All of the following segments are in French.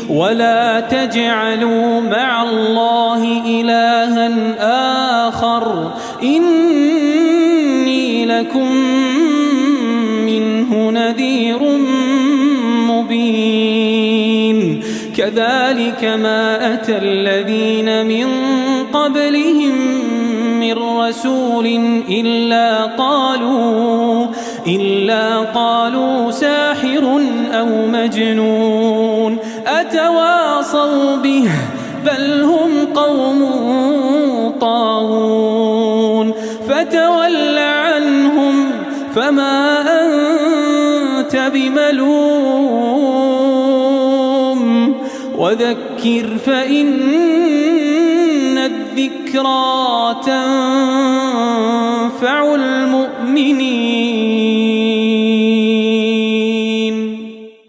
ولا تجعلوا مع الله إلها آخر إني لكم منه نذير مبين كذلك ما أتى الذين من قبلهم من رسول إلا قالوا ساحر أو مجنون أتواصوا به بل هم قوم طاغون فتول عنهم فما أنت بملوم وذكر فإن الذكرى تنفع المؤمنين.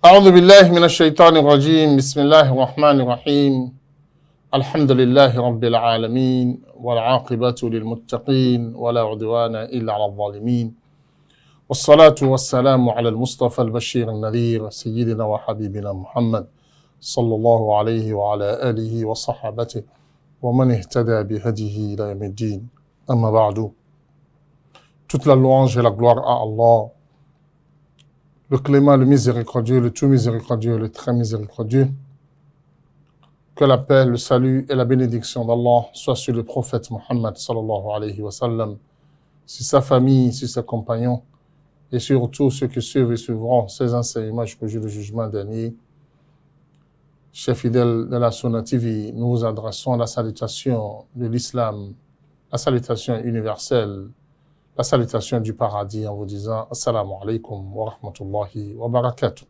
أعوذ بالله من الشيطان الرجيم. بسم الله الرحمن الرحيم. الحمد لله رب العالمين والعاقبة للمتقين ولا عدوان إلا على الظالمين والصلاة والسلام على المصطفى البشير النذير سيدنا وحبيبنا محمد صلى الله عليه وعلى آله وصحابته ومن اهتدى بهديه إلى يوم الدين. أما بعد. Toute la louange et la gloire à Allah, le clément, le miséricordieux, le tout miséricordieux, le très miséricordieux. Que la paix, le salut et la bénédiction d'Allah soient sur le prophète Muhammad sallallahu alayhi wa sallam, sur sa famille, sur ses compagnons et sur tous ceux qui suivent et suivront ses enseignements jusqu'au jour du jugement dernier. Chers fidèles de la Sunna TV, nous vous adressons la salutation de l'islam, la salutation universelle, la salutation du paradis en vous disant Assalamu alaikum wa rahmatullahi wa barakatuh.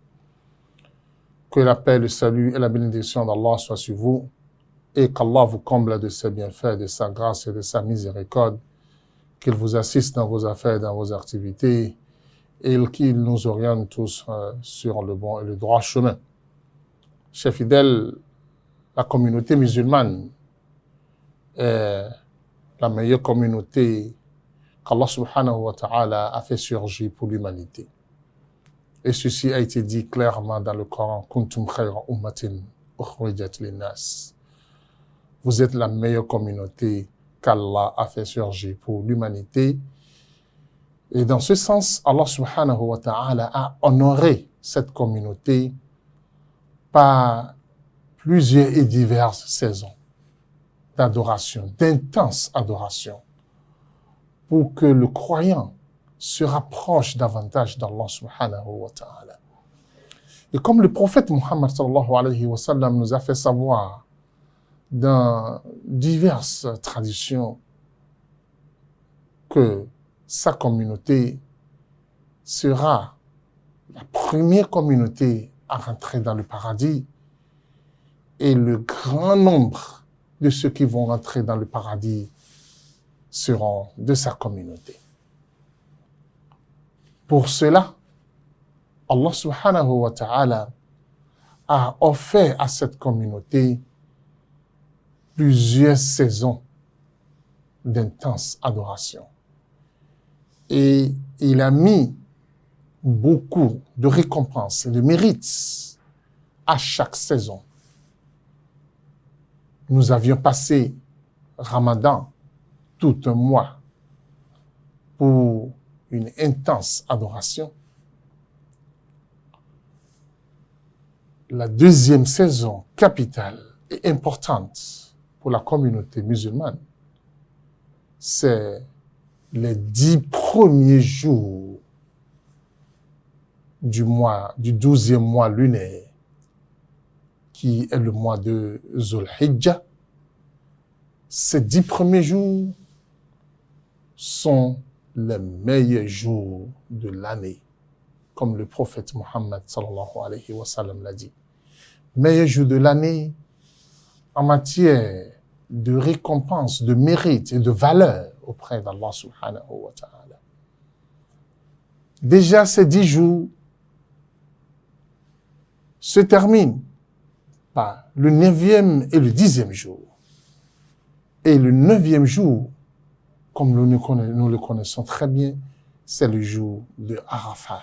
Que la paix, le salut et la bénédiction d'Allah soient sur vous et qu'Allah vous comble de ses bienfaits, de sa grâce et de sa miséricorde, qu'il vous assiste dans vos affaires, dans vos activités et qu'il nous oriente tous sur le bon et le droit chemin. Chers fidèles, la communauté musulmane est la meilleure communauté qu'Allah subhanahu wa ta'ala a fait surgir pour l'humanité. Et ceci a été dit clairement dans le Coran. Kuntum khayra ummatin ukhrijat linnas. Vous êtes la meilleure communauté qu'Allah a fait surgir pour l'humanité. Et dans ce sens, Allah subhanahu wa ta'ala a honoré cette communauté par plusieurs et diverses saisons d'adoration, d'intense adoration, pour que le croyant se rapproche davantage d'Allah subhanahu wa ta'ala. Et comme le prophète Muhammad sallallahu alayhi wa sallam nous a fait savoir dans diverses traditions que sa communauté sera la première communauté à rentrer dans le paradis et le grand nombre de ceux qui vont rentrer dans le paradis seront de sa communauté. Pour cela, Allah subhanahu wa ta'ala a offert à cette communauté plusieurs saisons d'intense adoration. Et il a mis beaucoup de récompenses et de mérites à chaque saison. Nous avions passé Ramadan, tout un mois, pour une intense adoration. La deuxième saison capitale et importante pour la communauté musulmane, c'est les 10 premiers jours du 12e mois lunaire, qui est le mois de Zul Hijjah. Ces 10 premiers jours sont les meilleurs jours de l'année, comme le prophète Muhammad sallallahu alayhi wa sallam l'a dit. Meilleurs jours de l'année en matière de récompense, de mérite et de valeur auprès d'Allah subhanahu wa ta'ala. Déjà, ces 10 jours se terminent par le 9e et le 10e jour. Et le 9e jour, comme nous le connaissons très bien, c'est le jour de Arafat.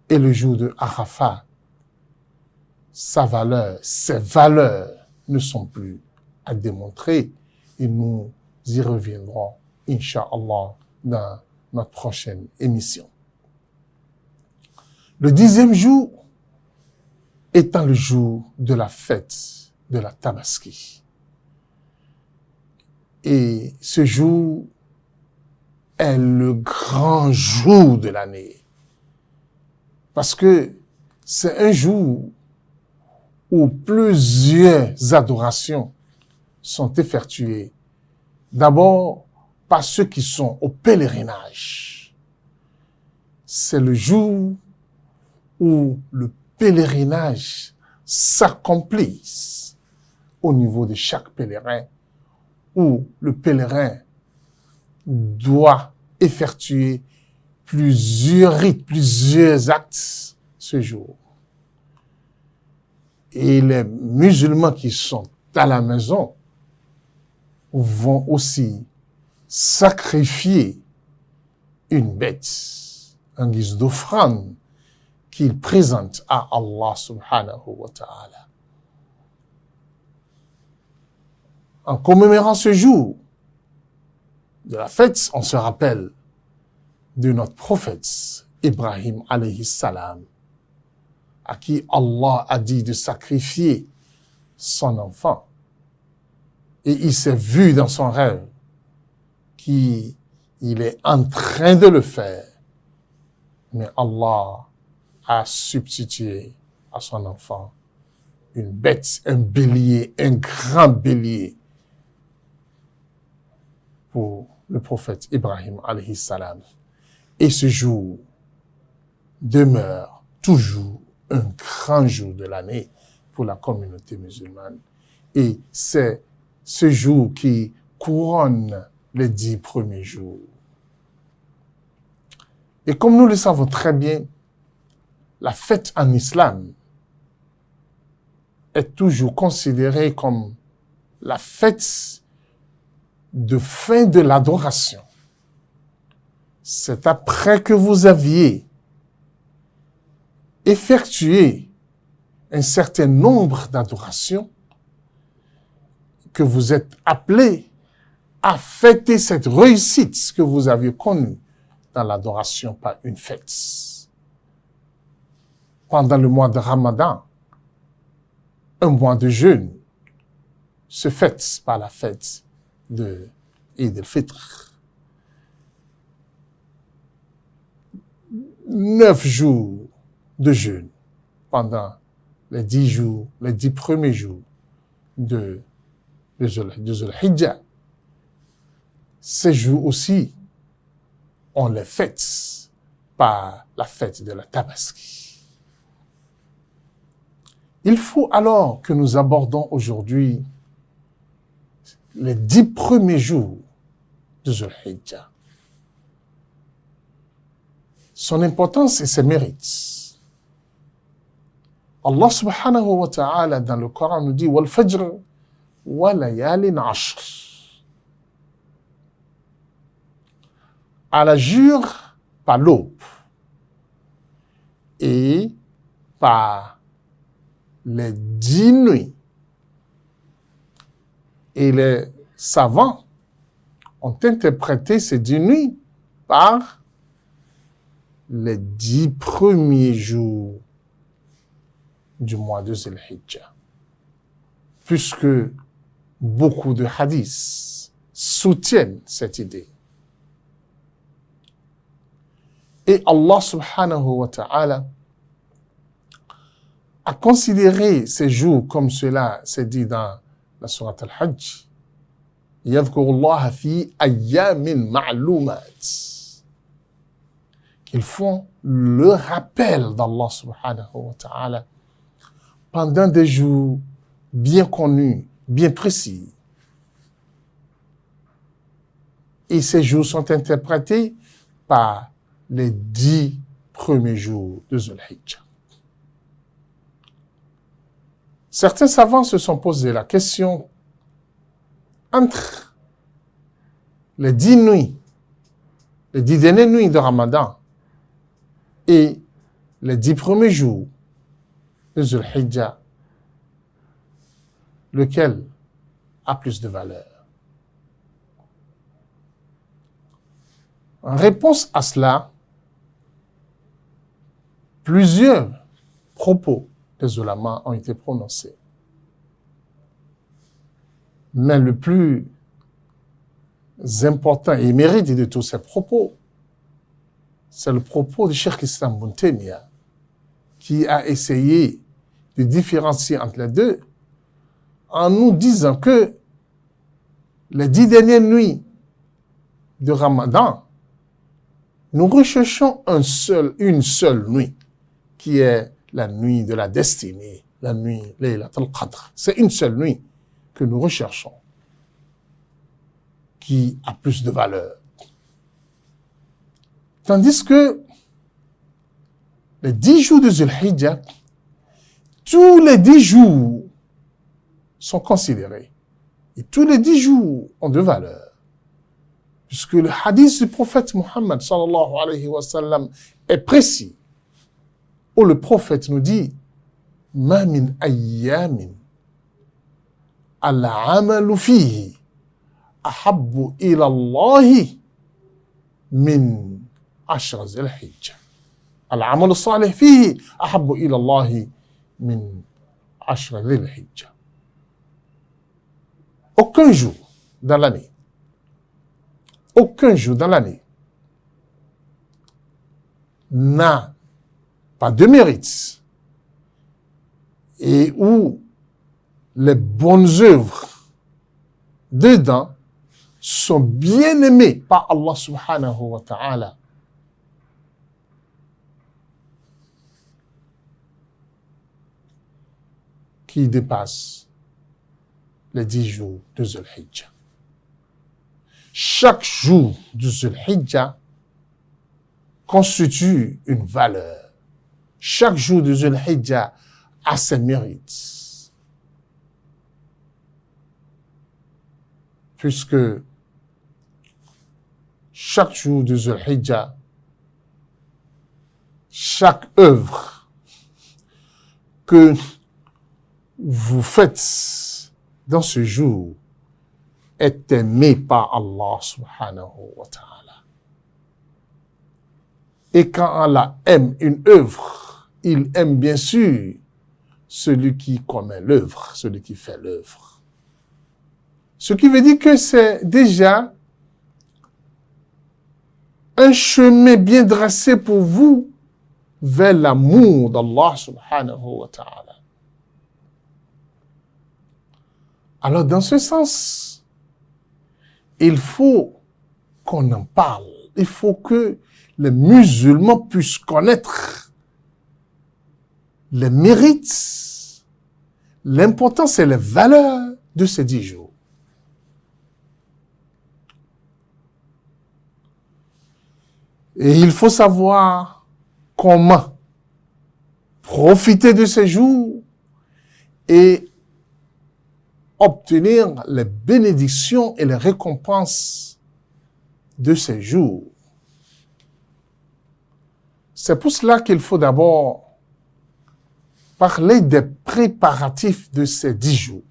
Et le jour de Arafat, sa valeur, ses valeurs ne sont plus à démontrer et nous y reviendrons, Inch'Allah, dans notre prochaine émission. Le 10e jour étant le jour de la fête de la Tabaski. Et ce jour est le grand jour de l'année. Parce que c'est un jour où plusieurs adorations sont effectuées. D'abord, par ceux qui sont au pèlerinage. C'est le jour où le pèlerinage s'accomplisse au niveau de chaque pèlerin, où le pèlerin doit effectuer plusieurs rites, plusieurs actes ce jour. Et les musulmans qui sont à la maison vont aussi sacrifier une bête en guise d'offrande qu'ils présentent à Allah subhanahu wa ta'ala. En commémorant ce jour de la fête, on se rappelle de notre prophète Ibrahim alayhi salam, à qui Allah a dit de sacrifier son enfant. Et il s'est vu dans son rêve qu'il est en train de le faire. Mais Allah a substitué à son enfant une bête, un bélier, un grand bélier pour le prophète Ibrahim alayhi salam. Et ce jour demeure toujours un grand jour de l'année pour la communauté musulmane. Et c'est ce jour qui couronne les 10 premiers jours. Et comme nous le savons très bien, la fête en islam est toujours considérée comme la fête de fin de l'adoration. C'est après que vous aviez effectué un certain nombre d'adorations que vous êtes appelés à fêter cette réussite que vous aviez connue dans l'adoration par une fête. Pendant le mois de Ramadan, un mois de jeûne se fête par la fête de Eid al-Fitr. 9 jours de jeûne pendant les 10 jours, les 10 premiers jours de Zulhijjah. Ces jours aussi, on les fête par la fête de la Tabaski. Il faut alors que nous abordons aujourd'hui les 10 premiers jours de Zulhijjah. Son importance et ses mérites. Allah subhanahu wa ta'ala dans le Coran nous dit « Wal fajr wa layalin ashr » Allah jure par l'aube et par les 10 nuits. Et les savants ont interprété ces 10 nuits par les 10 premiers jours du mois de Zulhijjah. Puisque beaucoup de hadiths soutiennent cette idée. Et Allah subhanahu wa ta'ala a considéré ces jours comme cela c'est dit dans la sourate Al-Hajj. Yadhkurullaha fi ayyamin ma'lumat. Qu'ils font le rappel d'Allah subhanahu wa ta'ala pendant des jours bien connus, bien précis. Et ces jours sont interprétés par les 10 premiers jours de Zulhijjah. Certains savants se sont posé la question entre les 10 nuits, les 10 dernières nuits de Ramadan et les 10 premiers jours de Zulhijjah, lequel a plus de valeur? En réponse à cela, plusieurs propos des ulama ont été prononcés. Mais le plus important et mérite de tous ces propos, c'est le propos du Cheikh Islam Ibn Taymiyyah, qui a essayé de différencier entre les deux en nous disant que les 10 dernières nuits de Ramadan, nous recherchons une seule nuit, qui est la nuit de la destinée, la nuit Laylatul Qadr. C'est une seule nuit que nous recherchons, qui a plus de valeur. Tandis que les 10 jours de Zulhijjah, tous les 10 jours sont considérés. Et tous les 10 jours ont de valeur. Puisque le hadith du prophète Muhammad sallallahu alayhi wa sallam est précis. Où le prophète nous dit « Ma min ayyamin al-amalu fihi ahabbu ila Allahi min ashra zil-hijjah. Al-amalu salih fihi ahabbu ila Allahi min ashra zil-hijjah. » Aucun jour dans l'année n'a pas de mérite et où les bonnes œuvres dedans sont bien aimées par Allah subhanahu wa ta'ala. Qui dépasse les 10 jours de Zulhijjah. Chaque jour de Zulhijjah constitue une valeur. Chaque jour de Zulhijjah a ses mérites. Puisque chaque jour de Zulhijjah, chaque œuvre que vous faites dans ce jour est aimé par Allah subhanahu wa ta'ala. Et quand Allah aime une œuvre, il aime bien sûr celui qui commet l'œuvre, celui qui fait l'œuvre. Ce qui veut dire que c'est déjà un chemin bien dressé pour vous vers l'amour d'Allah subhanahu wa ta'ala. Alors, dans ce sens, il faut qu'on en parle. Il faut que les musulmans puissent connaître les mérites, l'importance et les valeurs de ces 10 jours. Et il faut savoir comment profiter de ces jours et obtenir les bénédictions et les récompenses de ces jours. C'est pour cela qu'il faut d'abord parler des préparatifs de ces 10 jours.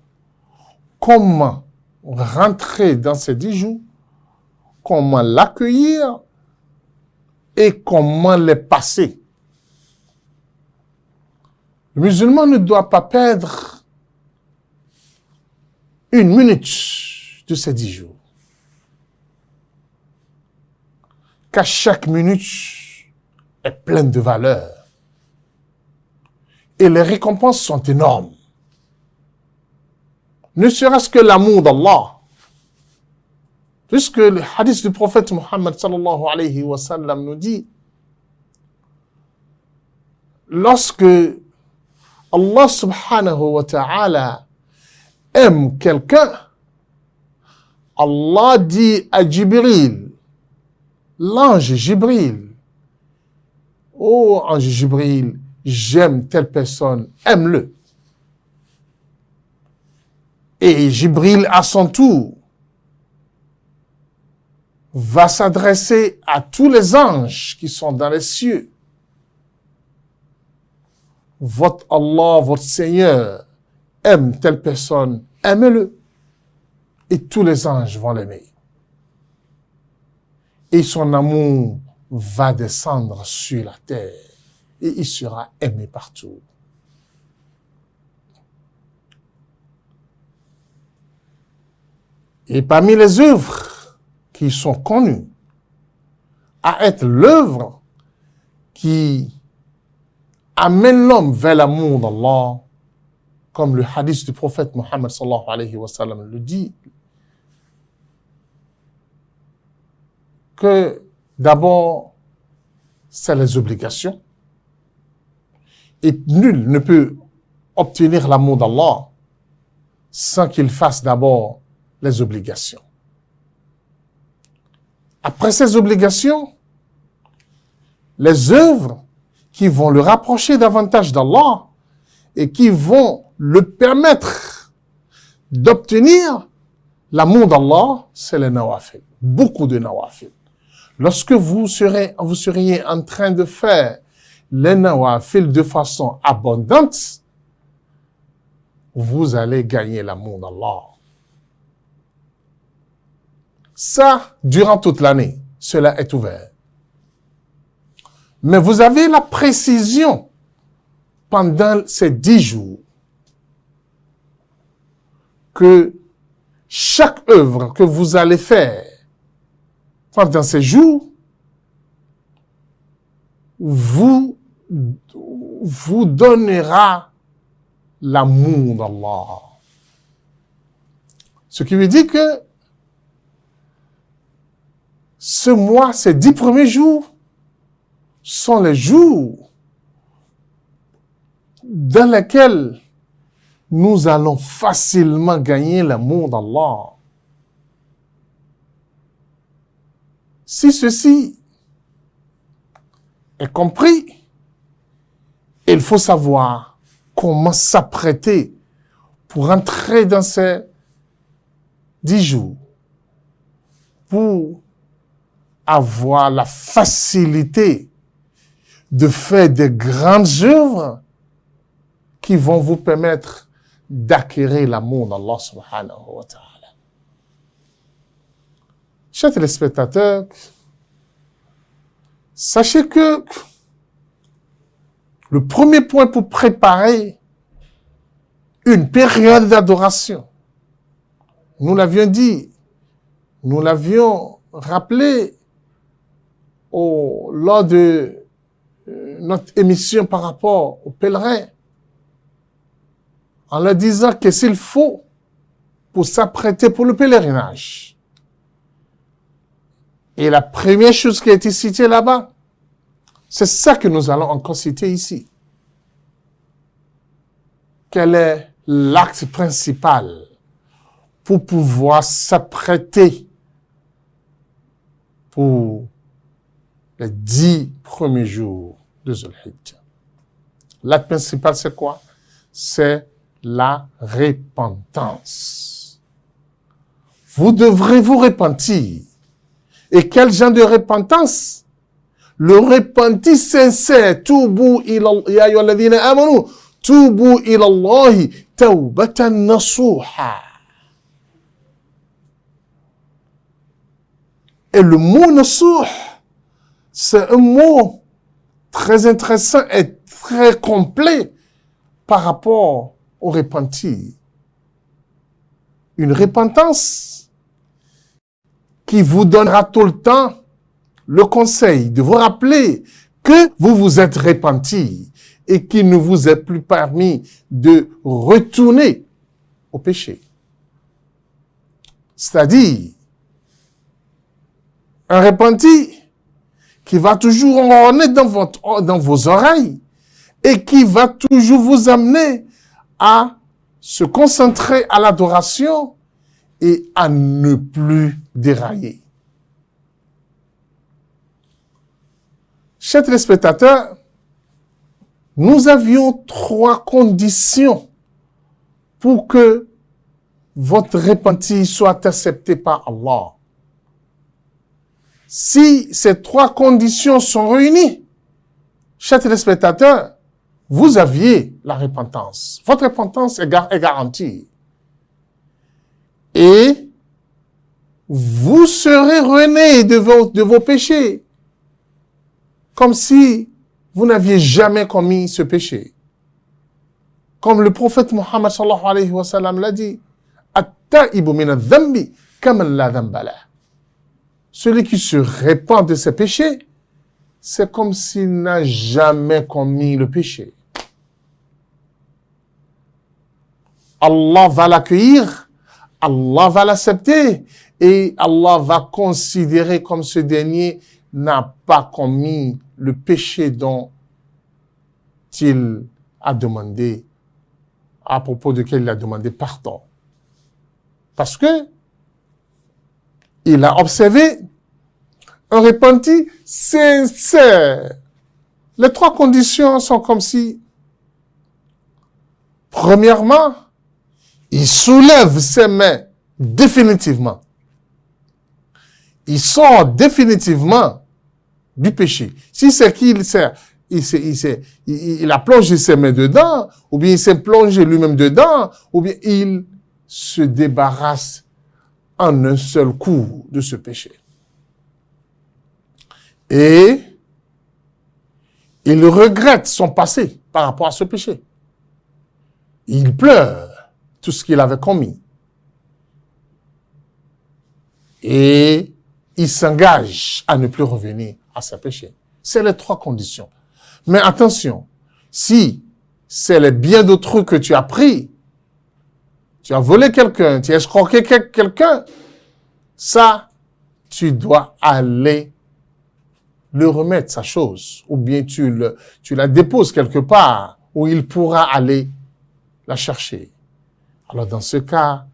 Comment rentrer dans ces 10 jours, comment l'accueillir et comment les passer. Le musulman ne doit pas perdre une minute de ces 10 jours. Car chaque minute est pleine de valeur. Et les récompenses sont énormes. Ne serait-ce que l'amour d'Allah. Puisque le hadith du prophète Muhammad sallallahu alayhi wa sallam nous dit, lorsque Allah subhanahu wa ta'ala aime quelqu'un, Allah dit à Jibril, l'ange Jibril, oh ange Jibril, j'aime telle personne, aime-le. Et Jibril, à son tour, va s'adresser à tous les anges qui sont dans les cieux. Votre Allah, votre Seigneur, aime telle personne, aimez-le. Et tous les anges vont l'aimer. Et son amour va descendre sur la terre. Et il sera aimé partout. Et parmi les œuvres qui sont connues à être l'œuvre qui amène l'homme vers l'amour d'Allah, comme le hadith du prophète Mohammed sallallahu alayhi wa sallam le dit, que d'abord, c'est les obligations. Et nul ne peut obtenir l'amour d'Allah sans qu'il fasse d'abord les obligations. Après ces obligations, les œuvres qui vont le rapprocher davantage d'Allah et qui vont le permettre d'obtenir l'amour d'Allah, c'est les nawafil. Beaucoup de nawafil. Lorsque vous seriez en train de faire les nawafil de façon abondante, vous allez gagner l'amour d'Allah. Ça, durant toute l'année, cela est ouvert. Mais vous avez la précision pendant ces 10 jours que chaque œuvre que vous allez faire pendant ces jours vous donnera l'amour d'Allah. Ce qui veut dire que ce mois, ces 10 premiers jours, sont les jours dans lesquels nous allons facilement gagner l'amour d'Allah. Si ceci est compris, il faut savoir comment s'apprêter pour entrer dans ces 10 jours, pour avoir la facilité de faire des grandes œuvres qui vont vous permettre d'acquérir l'amour d'Allah subhanahu wa ta'ala. Chers téléspectateurs, sachez que le premier point pour préparer une période d'adoration, nous l'avions dit, nous l'avions rappelé lors de notre émission par rapport aux pèlerins, en leur disant que s'il faut pour s'apprêter pour le pèlerinage. Et la première chose qui a été citée là-bas, c'est ça que nous allons encore citer ici. Quel est l'acte principal pour pouvoir s'apprêter pour les 10 premiers jours de Dhul-Hijjah? L'acte principal, c'est quoi? C'est la repentance. Vous devrez vous repentir. Et quel genre de repentance? Le repenti sincère. Tubu ila ya ayyuhalladhina amanu tubu ila Allahi tawbatan nasuha. Et le mot nasuh, c'est un mot très intéressant et très complet par rapport au repenti. Une repentance qui vous donnera tout le temps le conseil de vous rappeler que vous vous êtes repenti et qu'il ne vous est plus permis de retourner au péché. C'est-à-dire, un repenti qui va toujours ronronner dans vos oreilles et qui va toujours vous amener à se concentrer à l'adoration et à ne plus dérailler. Chers téléspectateurs, nous avions 3 conditions pour que votre repenti soit accepté par Allah. Si ces 3 conditions sont réunies, chers téléspectateurs, vous aviez la repentance. Votre repentance est garantie. Et vous serez renés de vos péchés. Comme si vous n'aviez jamais commis ce péché. Comme le prophète Muhammad sallallahu alayhi wa sallam l'a dit, At-ta'ibu min adh-dhanbi kaman la dhanba lah. Celui qui se répand de ses péchés, c'est comme s'il n'a jamais commis le péché. Allah va l'accueillir, Allah va l'accepter et Allah va considérer comme ce dernier n'a pas commis le péché dont il a demandé, à propos duquel il a demandé pardon. Parce que il a observé un repenti sincère. Les trois conditions sont comme si, premièrement, il soulève ses mains définitivement. Il sort définitivement du péché. Si c'est qu'il il a plongé ses mains dedans, ou bien il s'est plongé lui-même dedans, ou bien il se débarrasse en un seul coup de ce péché. Et il regrette son passé par rapport à ce péché. Il pleure tout ce qu'il avait commis. Et il s'engage à ne plus revenir à ses péchés. C'est les trois conditions. Mais attention, si c'est les biens d'autrui que tu as pris, tu as volé quelqu'un, tu as escroqué quelqu'un, ça, tu dois aller le remettre sa chose, ou bien tu la déposes quelque part où il pourra aller la chercher. Alors dans ce cas,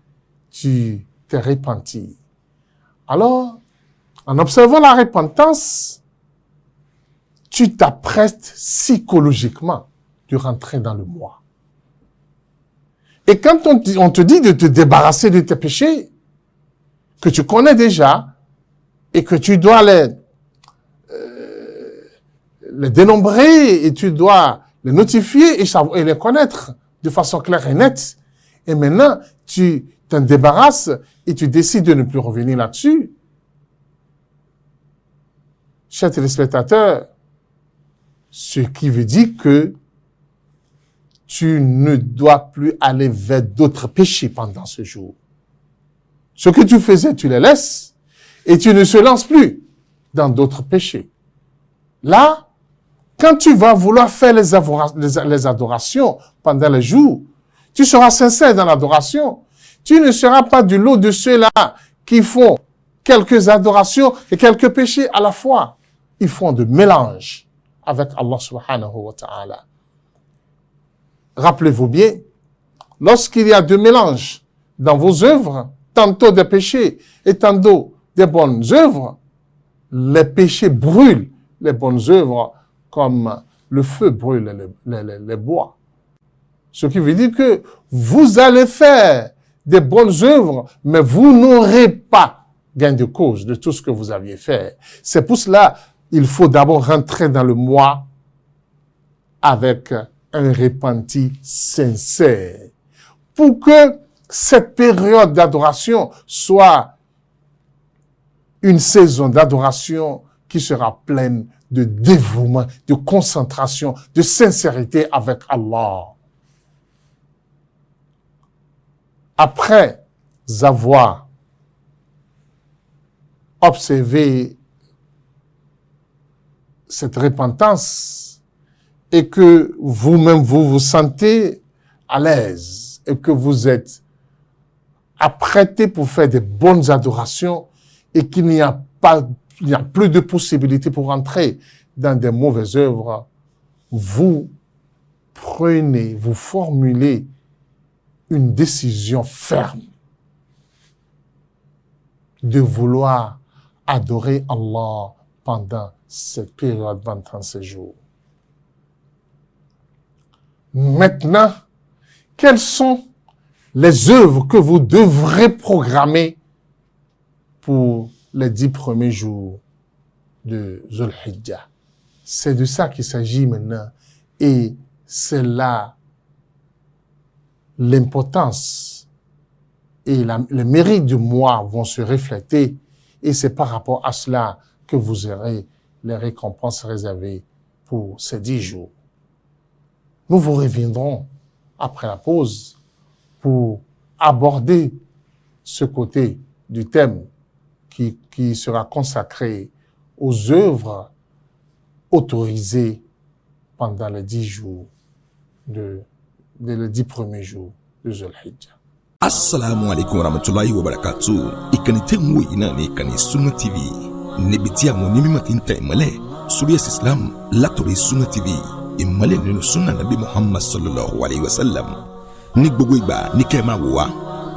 tu t'es repenti. Alors, en observant la repentance, tu t'apprêtes psychologiquement de rentrer dans le mois. Et quand on te dit de te débarrasser de tes péchés, que tu connais déjà, et que tu dois les dénombrer, et tu dois les notifier et les connaître de façon claire et nette, et maintenant, tu t'en débarrasses et tu décides de ne plus revenir là-dessus. Chers téléspectateurs, ce qui veut dire que tu ne dois plus aller vers d'autres péchés pendant ce jour. Ce que tu faisais, tu les laisses et tu ne se lances plus dans d'autres péchés. Là, quand tu vas vouloir faire les adorations pendant les jours, tu seras sincère dans l'adoration. Tu ne seras pas du lot de ceux-là qui font quelques adorations et quelques péchés à la fois. Ils font de mélange avec Allah subhanahu wa ta'ala. Rappelez-vous bien, lorsqu'il y a de mélange dans vos œuvres, tantôt des péchés et tantôt des bonnes œuvres, les péchés brûlent les bonnes œuvres comme le feu brûle les bois. Ce qui veut dire que vous allez faire des bonnes œuvres, mais vous n'aurez pas gain de cause de tout ce que vous aviez fait. C'est pour cela il faut d'abord rentrer dans le mois avec un repenti sincère. Pour que cette période d'adoration soit une saison d'adoration qui sera pleine de dévouement, de concentration, de sincérité avec Allah. Après avoir observé cette repentance et que vous-même vous vous sentez à l'aise et que vous êtes apprêté pour faire des bonnes adorations et qu'il n'y a plus de possibilité pour entrer dans des mauvaises œuvres, vous formulez une décision ferme de vouloir adorer Allah pendant cette période 25 jours. Maintenant, quelles sont les œuvres que vous devrez programmer pour les 10 premiers jours de Dhul Hijjah? C'est de ça qu'il s'agit maintenant. Et c'est là l'importance et le mérite du mois vont se refléter, et c'est par rapport à cela que vous aurez les récompenses réservées pour ces 10 jours. Nous vous reviendrons après la pause pour aborder ce côté du thème qui sera consacré aux œuvres autorisées pendant les 10 jours les 10 premiers jours de Zulhijja. Assalamu alaikum warahmatullahi wabarakatuh. Ìkànnì tẹ́ ń wò yìí náà ní ìkànnì Sunna TV. Níbi tí àwọn onímọ̀ ti ń tẹ ìmọ́lẹ̀ sórí ẹ̀sìn Islam látọ̀rí Sunna TV. Ìmọ́lẹ̀ nínú Sunna Nabi Muhammad sallallahu alayhi wa sallam. Ní gbogbo ìgbà ní kẹ́ ẹ máa wò wá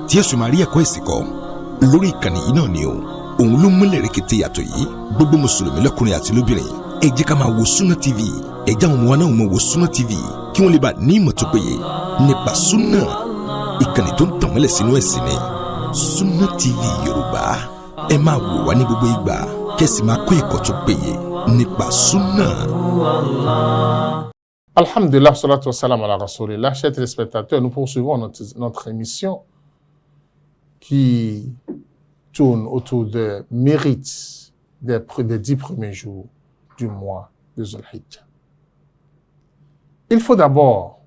tí ẹ sì máa rí ẹ̀kọ́ ẹ̀sìn kọ́ lórí ìkànnì yìí náà ni o. Òun ló múlẹ̀ rẹ̀kẹ̀tẹ̀ yàtọ̀ yìí. Gbogbo mùsùlùmí lọ́kùnrin àti lóbìnrin ẹ jẹ́ ká máa wo Sunna TV. Ẹ jẹ́ àwọn ọmọ wa náà máa wo Sunna TV kí wọ́n lè bá ní ìmọ̀ tó péye nípa Sunna. Ìkànnì tó ń tàn mọ́lẹ̀ sínú ẹ̀sìn ni Sunna TV Yorùbá. Ẹ máa wò wá ní gbogbo ìgbà kẹ́sì máa kó ẹ̀kọ́ tó péye nípa Sunna. Alhamdulillah, salatu wassalam ala rasulillah. Chers téléspectateurs, nous poursuivons notre émission qui tourne autour des mérites des 10 premiers jours du mois de Zulhijja. Il faut d'abord,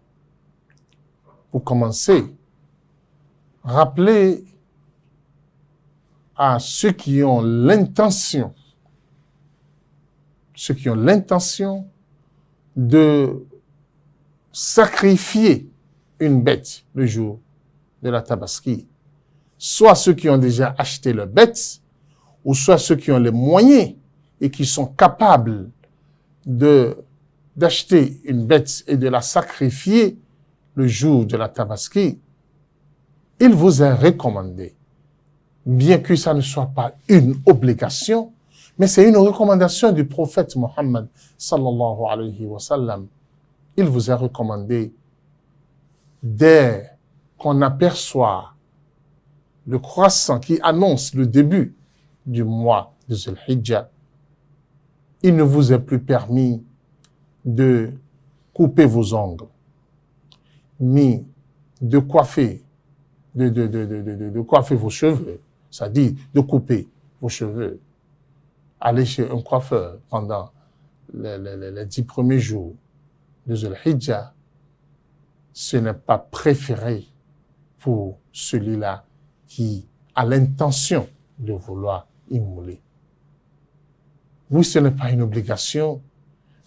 pour commencer, rappeler à ceux qui ont l'intention de sacrifier une bête le jour de la Tabaski, soit ceux qui ont déjà acheté leur bête, ou soit ceux qui ont les moyens et qui sont capables d'acheter une bête et de la sacrifier le jour de la Tabaski. Il vous est recommandé, bien que ça ne soit pas une obligation, mais c'est une recommandation du prophète Mohammed sallallahu alayhi wa sallam. Il vous est recommandé, dès qu'on aperçoit le croissant qui annonce le début du mois de Zulhijja, il ne vous est plus permis de couper vos ongles, ni de coiffer vos cheveux, c'est-à-dire de couper vos cheveux. Aller chez un coiffeur pendant les 10 premiers jours de Zulhijja, ce n'est pas préféré pour celui-là qui a l'intention de vouloir immoler. Oui, ce n'est pas une obligation,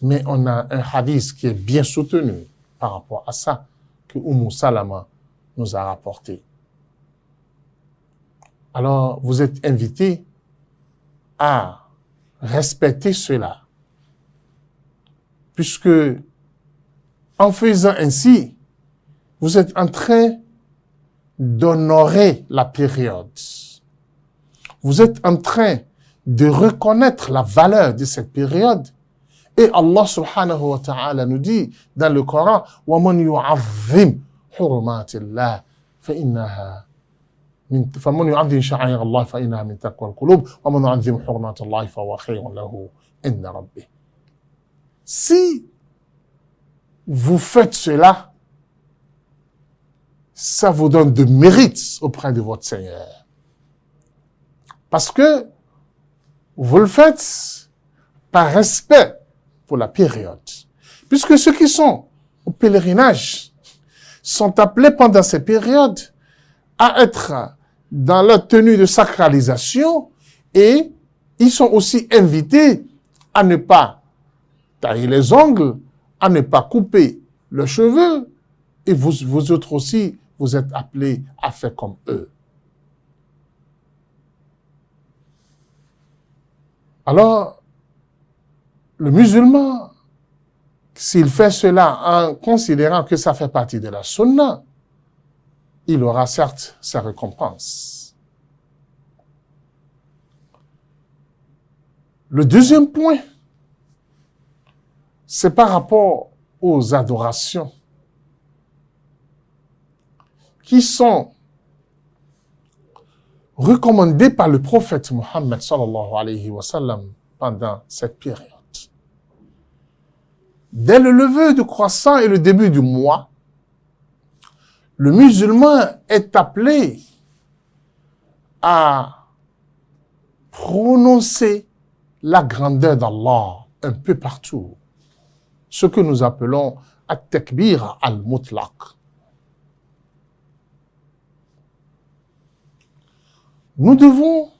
mais on a un hadith qui est bien soutenu par rapport à ça, que Salama nous a rapporté. Alors, vous êtes invités à respecter cela, puisque en faisant ainsi, vous êtes en train d'honorer la période. Vous êtes en train de reconnaître la valeur de cette période. Et Allah subhanahu wa ta'ala nous dit dans le Coran, وَمَنْ يُعَظِّمْ حُرُمَاتِ اللَّهِ فَمَنْ يُعَظِّمْ شَعَائِرَ اللَّهِ فَإِنَّهَا مِنْ تَقْوَى الْقُلُوبِ وَمَنْ يُعَظِّمْ حُرُمَاتِ اللَّهِ فَهُوَ خَيْرٌ لَهُ عِنْدَ رَبِّهِ. Si vous faites cela, ça vous donne de mérites auprès de votre Seigneur. Parce que vous le faites par respect pour la période. Puisque ceux qui sont au pèlerinage sont appelés pendant ces périodes à être dans leur tenue de sacralisation, et ils sont aussi invités à ne pas tailler les ongles, à ne pas couper leurs cheveux, et vous autres aussi, vous êtes appelés à faire comme eux. Alors, le musulman, s'il fait cela en considérant que ça fait partie de la sunna, il aura certes sa récompense. Le deuxième point, c'est par rapport aux adorations qui sont recommandées par le prophète Mohammed sallallahu alayhi wa sallam pendant cette période. dès le lever du croissant et le début du mois, le musulman est appelé à prononcer la grandeur d'Allah un peu partout. Ce que nous appelons at-takbir al-mutlaq. Nous devons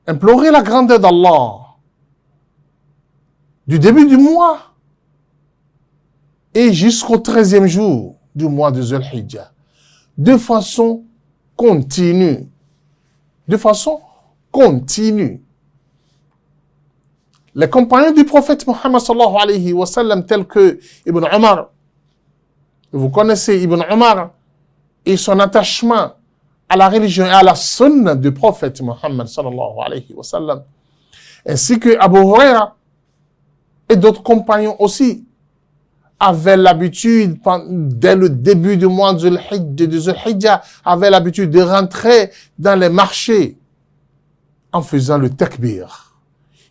implorer la grandeur d'Allah du début du mois et jusqu'au 13e jour du mois de Dhul-Hijjah, de façon continue. De façon continue. Les compagnons du prophète Mohammed sallallahu alayhi wa sallam, tels que Ibn Omar, vous connaissez Ibn Omar et son attachement à la religion et à la sunna du prophète Mohammed sallallahu alayhi wa sallam, ainsi que Abu Huraira et d'autres compagnons aussi, avaient l'habitude, dès le début du mois de Dhul-Hijjah, avaient l'habitude de rentrer dans les marchés en faisant le takbir.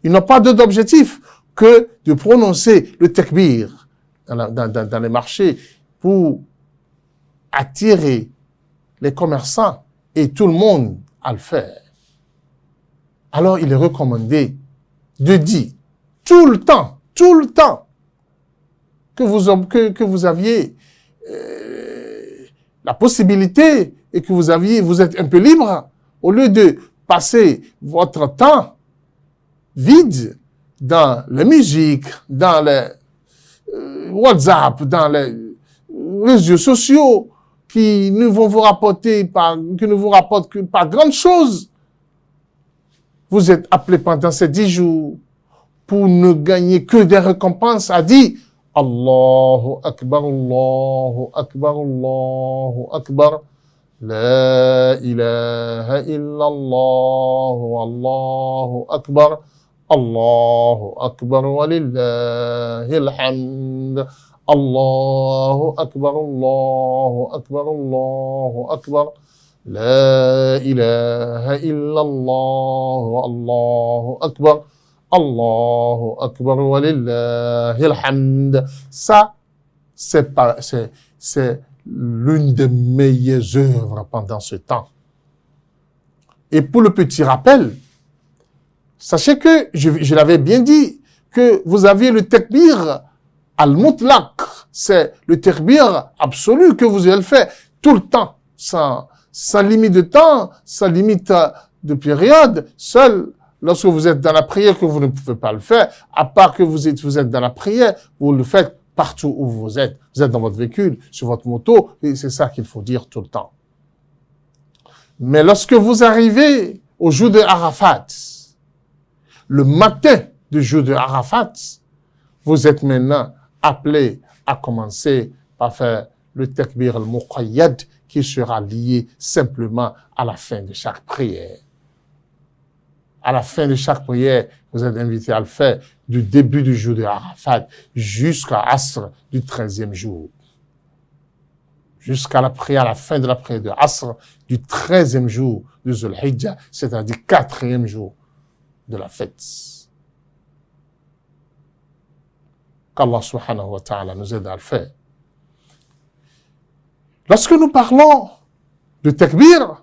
Ils n'ont pas d'autre objectif que de prononcer le takbir dans les marchés pour attirer les commerçants et tout le monde à le faire. Alors, il est recommandé de dire tout le temps, que vous aviez la possibilité et que vous êtes un peu libre, au lieu de passer votre temps vide dans la musique, dans les WhatsApp, dans les réseaux sociaux, qui ne vous rapportent que pas grande chose. Vous êtes appelé pendant ces 10 jours pour ne gagner que des récompenses, a dit Allahu Akbar, Allahu Akbar, Allahu Akbar, La ilaha illallah, Allahu Akbar, Allahu Akbar, walillahil hamd, Allahu Akbar, Allahu Akbar, Allahu Akbar, La ilaha illallah, Allahu Akbar, Allahu Akbar walillahil hamd. Ça, c'est l'une des meilleures œuvres pendant ce temps. Et pour le petit rappel, sachez que, je l'avais bien dit, que vous aviez le takbir al-mutlaq. C'est le takbir absolu que vous allez faire tout le temps, sans limite de temps, sans limite de période, seul. Lorsque vous êtes dans la prière, que vous ne pouvez pas le faire, à part que vous êtes dans la prière, vous le faites partout où vous êtes. Vous êtes dans votre véhicule, sur votre moto, et c'est ça qu'il faut dire tout le temps. Mais lorsque vous arrivez au jour de Arafat, le matin du jour de Arafat, vous êtes maintenant appelé à commencer par faire le takbir al-muqayyad qui sera lié simplement à la fin de chaque prière. À la fin de chaque prière, vous êtes invité à le faire du début du jour de Arafat jusqu'à Asr du 13e jour. Jusqu'à la prière, à la fin de la prière de Asr du 13e jour de Dhul-Hijjah, c'est-à-dire 4e jour de la fête. Qu'Allah subhanahu wa ta'ala nous aide à le faire. Lorsque nous parlons de takbir,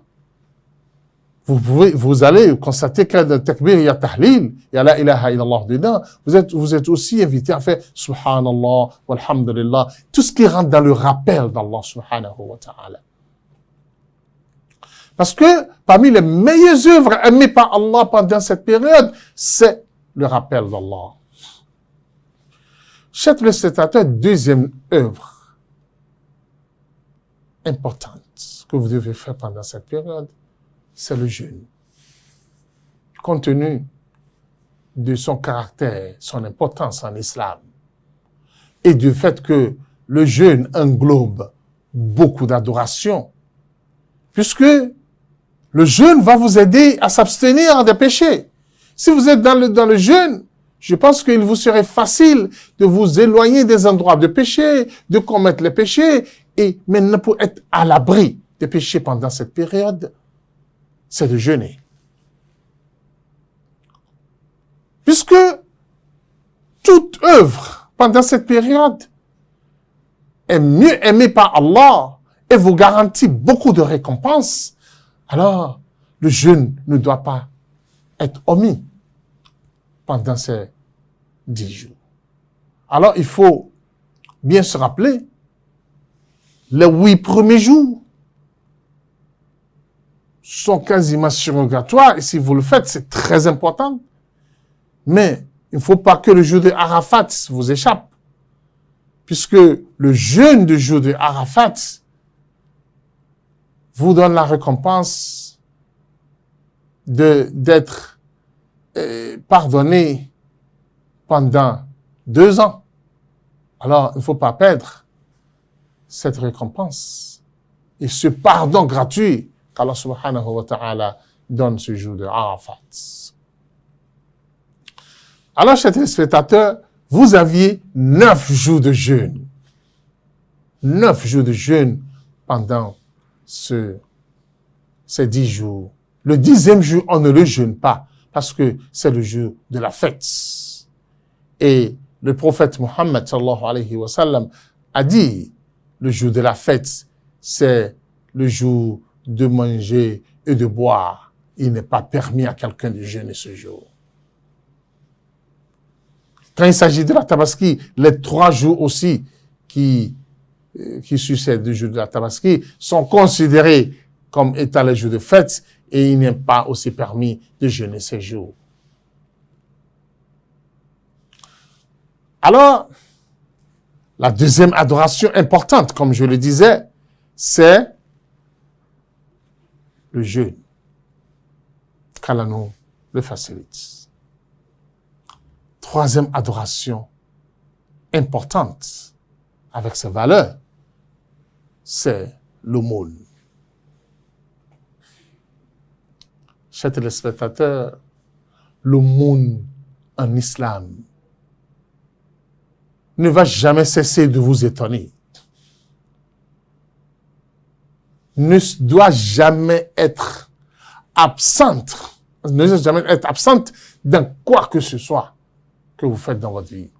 vous allez constater que dans le takbir, il y a tahlil, il y a la ilaha illallah dedans. Vous êtes aussi invité à faire subhanallah, walhamdulillah, tout ce qui rentre dans le rappel d'Allah subhanahu wa ta'ala. Parce que parmi les meilleures œuvres aimées par Allah pendant cette période, c'est le rappel d'Allah. Chers téléspectateurs, deuxième œuvre importante que vous devez faire pendant cette période, c'est le jeûne. Compte tenu de son caractère, son importance en islam, et du fait que le jeûne englobe beaucoup d'adoration, puisque le jeûne va vous aider à s'abstenir des péchés. Si vous êtes dans le jeûne, je pense qu'il vous serait facile de vous éloigner des endroits de péché, de commettre les péchés, et maintenant pour être à l'abri des péchés pendant cette période, c'est de jeûner. Puisque tout toute œuvre pendant cette période est mieux aimée par Allah et vous garantit beaucoup de récompenses, alors le jeûne ne doit pas être omis pendant ces 10 jours. Alors il faut bien se rappeler, les 8 premiers jours sont quasiment surrogatoires, et si vous le faites, c'est très important. Mais il ne faut pas que le jour de Arafat vous échappe, puisque le jeûne du jour de Arafat vous donne la récompense d'être pardonné pendant 2 ans. Alors, il ne faut pas perdre cette récompense et ce pardon gratuit qu'Allah subhanahu wa ta'ala donne ce jour de Arafat. Alors, chers téléspectateurs, vous aviez 9 jours de jeûne. 9 jours de jeûne pendant ces 10 jours. Le 10e jour, on ne le jeûne pas parce que c'est le jour de la fête. Et le prophète Muhammad sallallahu alayhi wa sallam a dit, le jour de la fête, c'est le jour de manger et de boire. Il n'est pas permis à quelqu'un de jeûner ce jour. Quand il s'agit de la Tabaski, les 3 jours aussi qui succèdent du jour de la Tabaski sont considérés comme étant les jours de fête et il n'est pas aussi permis de jeûner ces jours. Alors, la deuxième adoration importante, comme je le disais, c'est le jeûne. Qu'Allah nous le facilite. Troisième adoration importante avec ses valeurs, c'est l'aumône. Chers téléspectateurs, l'aumône en islam ne va jamais cesser de vous étonner. Ne doit jamais être absente. Ne doit jamais être absente dans quoi que ce soit que vous faites dans votre vie.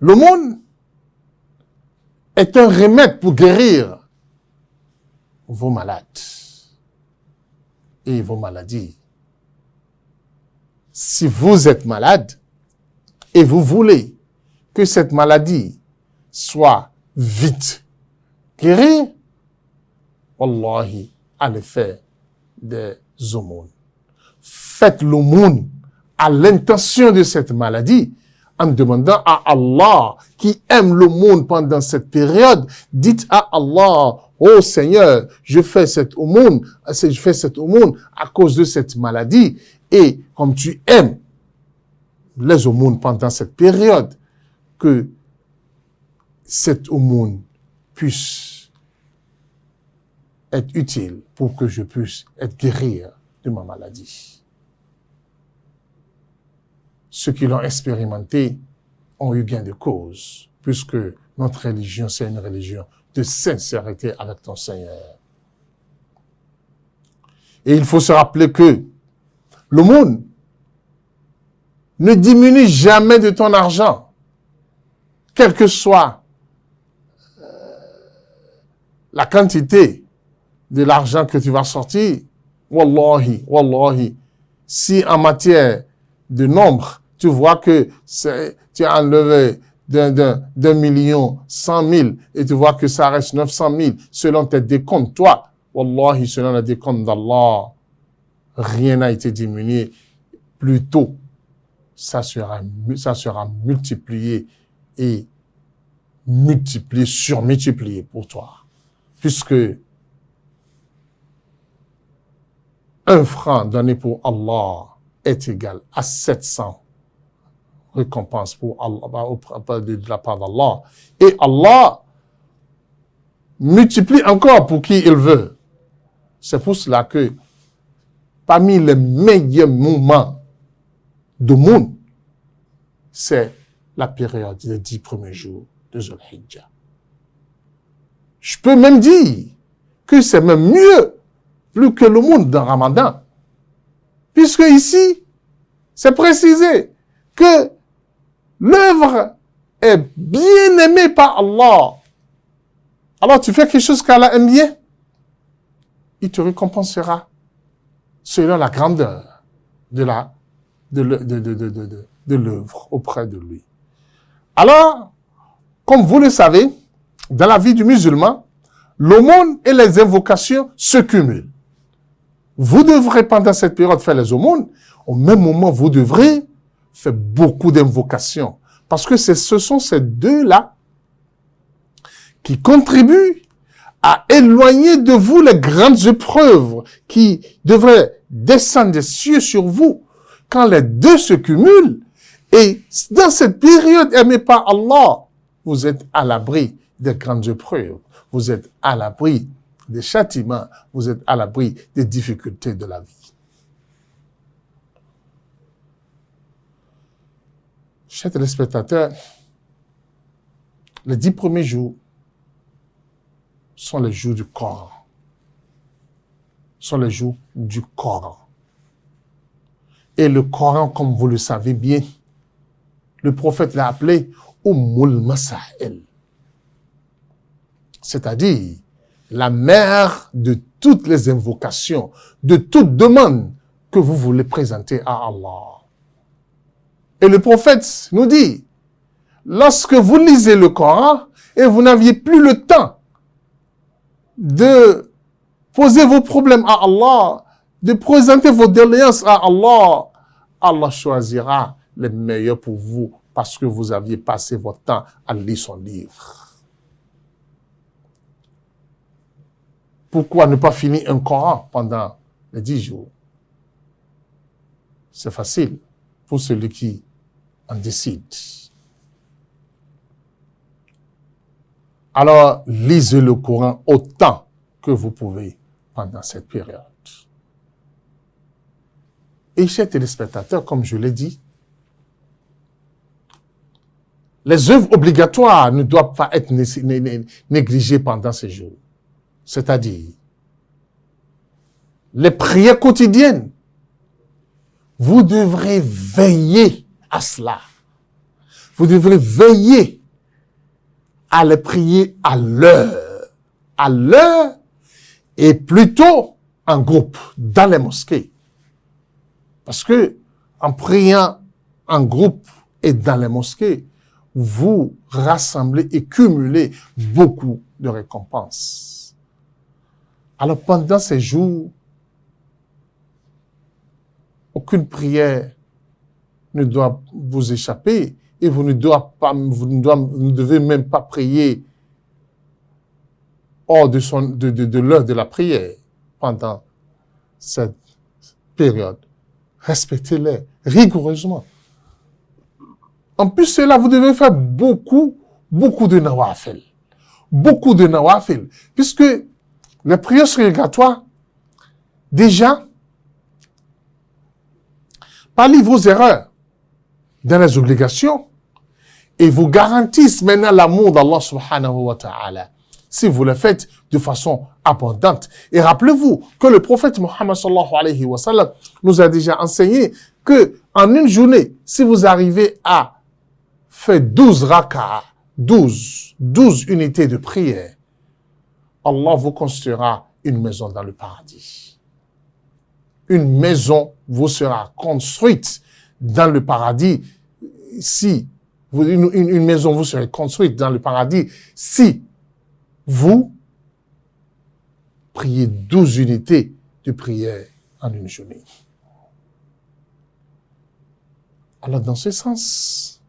L'aumône est un remède pour guérir vos malades et vos maladies. Si vous êtes malade et vous voulez que cette maladie soit vite guérie, wallahi, allez faire des aumônes. Faites l'aumône à l'intention de cette maladie en demandant à Allah qui aime l'aumône pendant cette période. Dites à Allah, oh Seigneur, je fais cette aumône à cause de cette maladie et comme tu aimes les aumônes pendant cette période, que cette aumône puisse être utile pour que je puisse être guéri de ma maladie. Ceux qui l'ont expérimenté ont eu gain de cause, puisque notre religion, c'est une religion de sincérité avec ton Seigneur. Et il faut se rappeler que l'aumône ne diminue jamais de ton argent, quelle que soit la quantité de l'argent que tu vas sortir. Wallahi, si en matière de nombre, tu vois que tu as enlevé d'un million 100 000 et tu vois que ça reste 900 000 selon tes décomptes, toi, wallahi, selon les décomptes d'Allah, rien n'a été diminué. Plutôt, ça sera multiplié et surmultiplié pour toi. Puisque 1 franc donné pour Allah est égal à 700 récompenses pour Allah, de la part d'Allah. Et Allah multiplie encore pour qui il veut. C'est pour cela que parmi les meilleurs moments d'aumône, c'est la période des 10 premiers jours de Dhul Hijjah. Je peux même dire que c'est même mieux, plus que l'aumône dans Ramadan. Puisque ici, c'est précisé que l'œuvre est bien aimée par Allah, alors tu fais quelque chose qu'Allah aime bien, il te récompensera selon la grandeur de l'œuvre auprès de lui. Alors, comme vous le savez, dans la vie du musulman, l'aumône et les invocations se cumulent. Vous devrez, pendant cette période, faire les aumônes. Au même moment, vous devrez faire beaucoup d'invocations. Parce que ce sont ces deux-là qui contribuent à éloigner de vous les grandes épreuves qui devraient descendre des cieux sur vous. Quand les deux se cumulent, et dans cette période aimée par Allah, vous êtes à l'abri des grandes épreuves. Vous êtes à l'abri des châtiments. Vous êtes à l'abri des difficultés de la vie. Chers téléspectateurs, les 10 premiers jours sont les jours du Coran. Sont les jours du Coran. Et le Coran, comme vous le savez bien, le prophète l'a appelé Ummul Masail. C'est-à-dire la mère de toutes les invocations, de toute demande que vous voulez présenter à Allah. Et le prophète nous dit, lorsque vous lisez le Coran et vous n'aviez plus le temps de poser vos problèmes à Allah, de présenter vos doléances à Allah, Allah choisira les meilleurs pour vous parce que vous aviez passé votre temps à lire son livre. Pourquoi ne pas finir un Coran pendant les 10 jours? C'est facile pour celui qui en décide. Alors, lisez le Coran autant que vous pouvez pendant cette période. Et chers téléspectateurs, comme je l'ai dit, les œuvres obligatoires ne doivent pas être négligées pendant ces jours. C'est-à-dire, les prières quotidiennes, vous devrez veiller à cela. Vous devrez veiller à les prier à l'heure et plutôt en groupe, dans les mosquées. Parce que en priant en groupe et dans les mosquées, vous rassemblez et cumulez beaucoup de récompenses. Alors pendant ces jours, aucune prière ne doit vous échapper et vous ne devez même pas prier hors de l'heure de la prière pendant cette période. Respectez-les rigoureusement. En plus de cela, vous devez faire beaucoup de nawafil. Beaucoup de nawafil. Puisque les prières surrogatoires, déjà, pallient vos erreurs dans les obligations et vous garantissent maintenant l'amour d'Allah subhanahu wa ta'ala si vous le faites de façon abondante. Et rappelez-vous que le prophète Mohammed sallallahu alayhi wa sallam nous a déjà enseigné que en une journée, si vous arrivez à faire 12 rak'ah, 12 unités de prière, Allah vous construira une maison dans le paradis. Une maison vous sera construite dans le paradis si une maison vous sera construite dans le paradis si vous priez 12 unités de prière en une journée. Alors dans ce sens,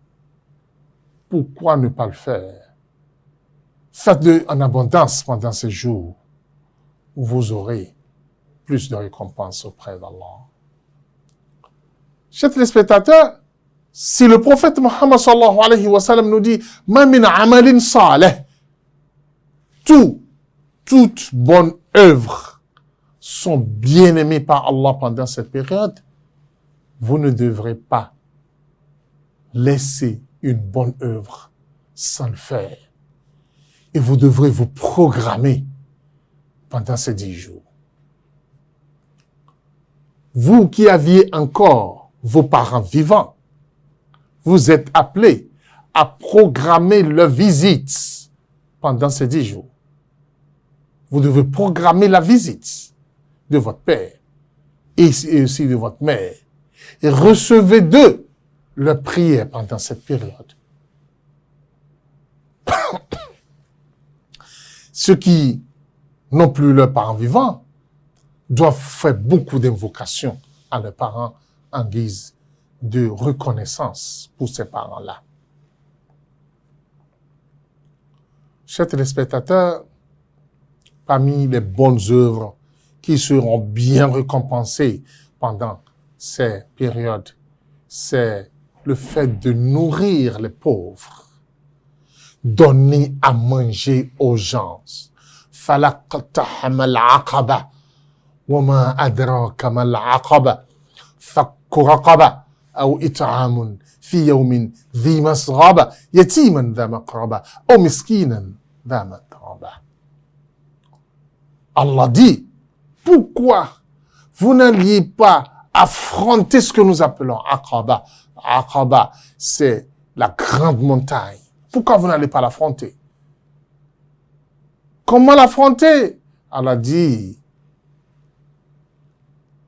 pourquoi ne pas le faire? Faites-le en abondance pendant ces jours où vous aurez plus de récompenses auprès d'Allah. Chers téléspectateurs, si le prophète Mohammed sallallahu alayhi wa sallam nous dit « Ma min amalin salih » toutes bonnes œuvres sont bien aimées par Allah pendant cette période, vous ne devrez pas laisser une bonne œuvre sans le faire. Et vous devrez vous programmer pendant ces 10 jours. Vous qui aviez encore vos parents vivants, vous êtes appelés à programmer leur visite pendant ces 10 jours. Vous devez programmer la visite de votre père et aussi de votre mère. Et recevez d'eux leur prière pendant cette période. Ceux qui n'ont plus leurs parents vivants doivent faire beaucoup d'invocations à leurs parents en guise de reconnaissance pour ces parents-là. Chers téléspectateurs, parmi les bonnes œuvres qui seront bien récompensées pendant ces périodes, c'est le fait de nourrir les pauvres, donner à manger aux gens. فَلَقْتَحَمَ الْعَقَبَةَ وَمَا أَدْرَاكَ مَا الْعَقَبَةُ فَكُّ رَقَبَةٍ أَوْ إِطْعَامٌ فِي يَوْمٍ ذِي مَسْغَبَةٍ يَتِيمًا ذَا مَقْرَبَةٍ أَوْ مِسْكِينًا ذَا مَتْرَبَةٍ. Allah dit, pourquoi vous n'alliez pas affronter ce que nous appelons Aqaba? Aqaba, c'est la grande montagne. Pourquoi vous n'allez pas l'affronter? Comment l'affronter? Allah dit,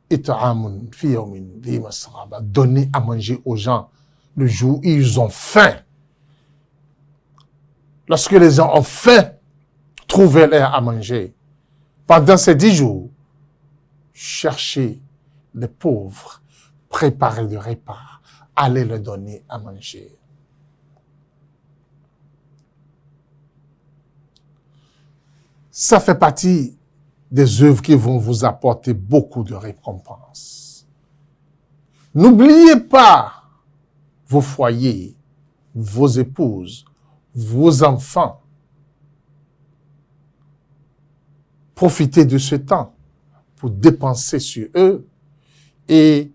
It'amun fi yawmin dhi masghaba, donner à manger aux gens le jour où ils ont faim. Lorsque les gens ont faim, trouvez-leur à manger. Pendant ces 10 jours, cherchez les pauvres, préparez le repas, allez leur donner à manger. Ça fait partie des œuvres qui vont vous apporter beaucoup de récompenses. N'oubliez pas vos foyers, vos épouses, vos enfants. Profitez de ce temps pour dépenser sur eux et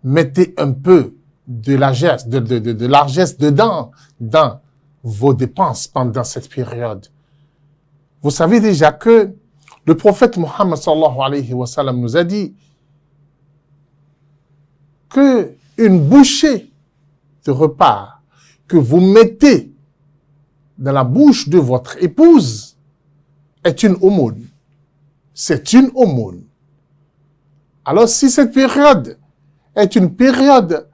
mettez un peu de largesse, de largesse dedans, dans vos dépenses pendant cette période. Vous savez déjà que le prophète Mohammed sallallahu alayhi wa sallam nous a dit que une bouchée de repas que vous mettez dans la bouche de votre épouse est une aumône. C'est une aumône. Alors si cette période est une période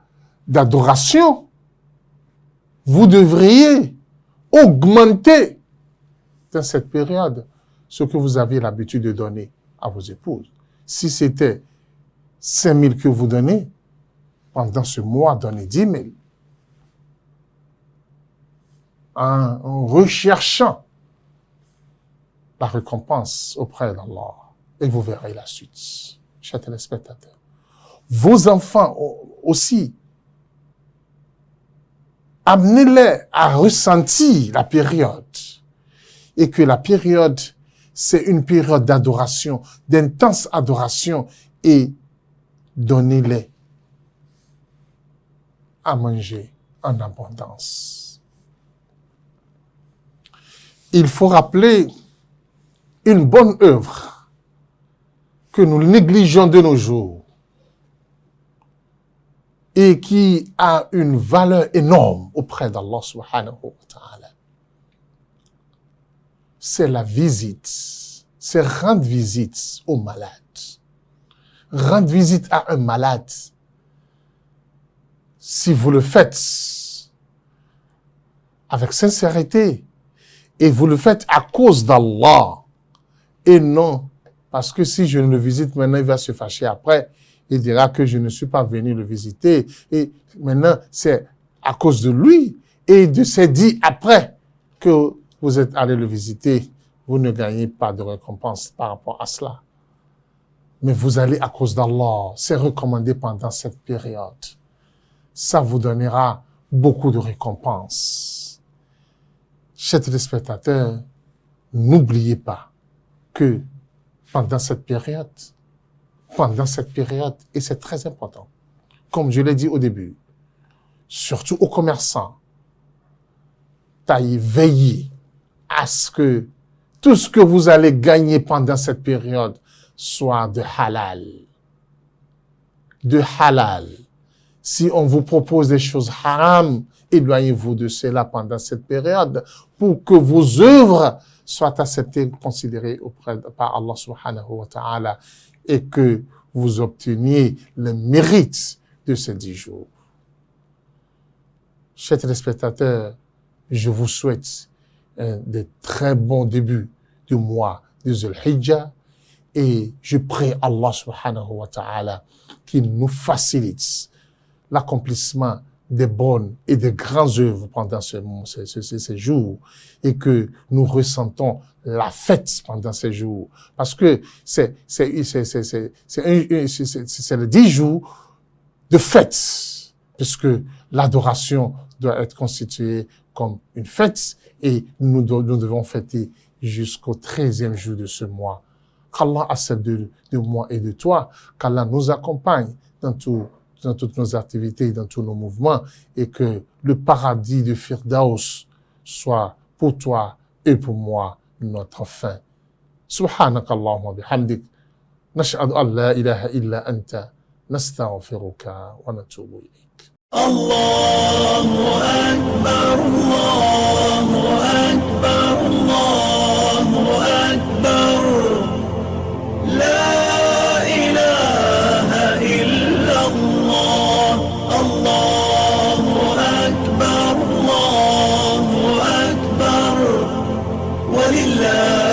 d'adoration, vous devriez augmenter dans cette période ce que vous avez l'habitude de donner à vos épouses. Si c'était 5 000 que vous donnez, pendant ce mois, donnez 10 000. En recherchant la récompense auprès d'Allah. Et vous verrez la suite, chers téléspectateurs. Vos enfants aussi, amenez-les à ressentir la période. Et que la période, c'est une période d'adoration, d'intense adoration. Et donnez-les à manger en abondance. Il faut rappeler une bonne œuvre que nous négligeons de nos jours et qui a une valeur énorme auprès d'Allah subhanahu wa ta'ala. C'est la visite, c'est rendre visite aux malades. Rendre visite à un malade, si vous le faites avec sincérité et vous le faites à cause d'Allah et non parce que si je ne le visite maintenant, il va se fâcher après. Il dira que je ne suis pas venu le visiter. Et maintenant, c'est à cause de lui et de ses dits après que vous êtes allé le visiter. Vous ne gagnez pas de récompense par rapport à cela. Mais vous allez à cause d'Allah. C'est recommandé pendant cette période. Ça vous donnera beaucoup de récompenses. Chers téléspectateurs, n'oubliez pas que pendant cette période, et c'est très important, comme je l'ai dit au début, surtout aux commerçants, veillez à ce que tout ce que vous allez gagner pendant cette période soit de halal. De halal. Si on vous propose des choses haram, éloignez-vous de cela pendant cette période pour que vos œuvres soient acceptées, considérées par Allah subhanahu wa ta'ala et que vous obteniez le mérite de ces 10 jours. Chers téléspectateurs, je vous souhaite de très bons débuts du mois de Dhul-Hijjah et je prie Allah subhanahu wa ta'ala qu'il nous facilite l'accomplissement des bonnes et des grandes œuvres pendant ces jours et que nous ressentons la fête pendant ces jours parce que c'est les 10 jours de fête puisque l'adoration doit être constituée comme une fête et nous devons fêter jusqu'au 13e jour de ce mois. Qu'Allah accepte de moi et de toi, qu'Allah nous accompagne dans toutes nos activités, dans tous nos mouvements, et que le paradis de Firdaus soit pour toi et pour moi notre fin. Subhanaka Allahumma bihamdik, nashhadu an la ilaha illa anta, nastaghfiruka wa natubu ilayk. Allahu Akbar, Allahu Akbar, Allahu Akbar, La ilaha illa Allah, Allahu Akbar, Allahu Akbar, Walillah.